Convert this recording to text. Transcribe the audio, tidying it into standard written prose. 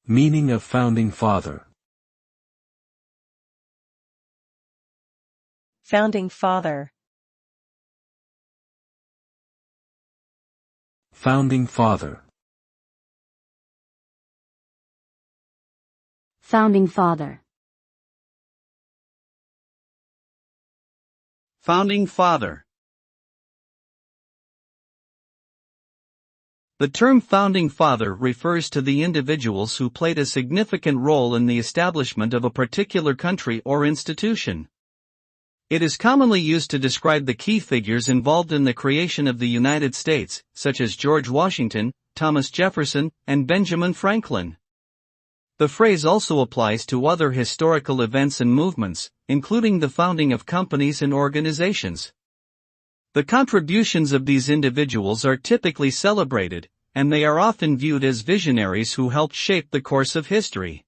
Meaning of Founding Father. Founding Father. Founding Father. Founding Father. Founding Father. The term Founding Father refers to the individuals who played a significant role in the establishment of a particular country or institution. It is commonly used to describe the key figures involved in the creation of the United States, such as George Washington, Thomas Jefferson, and Benjamin Franklin. The phrase also applies to other historical events and movements, including the founding of companies and organizations. The contributions of these individuals are typically celebrated, and they are often viewed as visionaries who helped shape the course of history.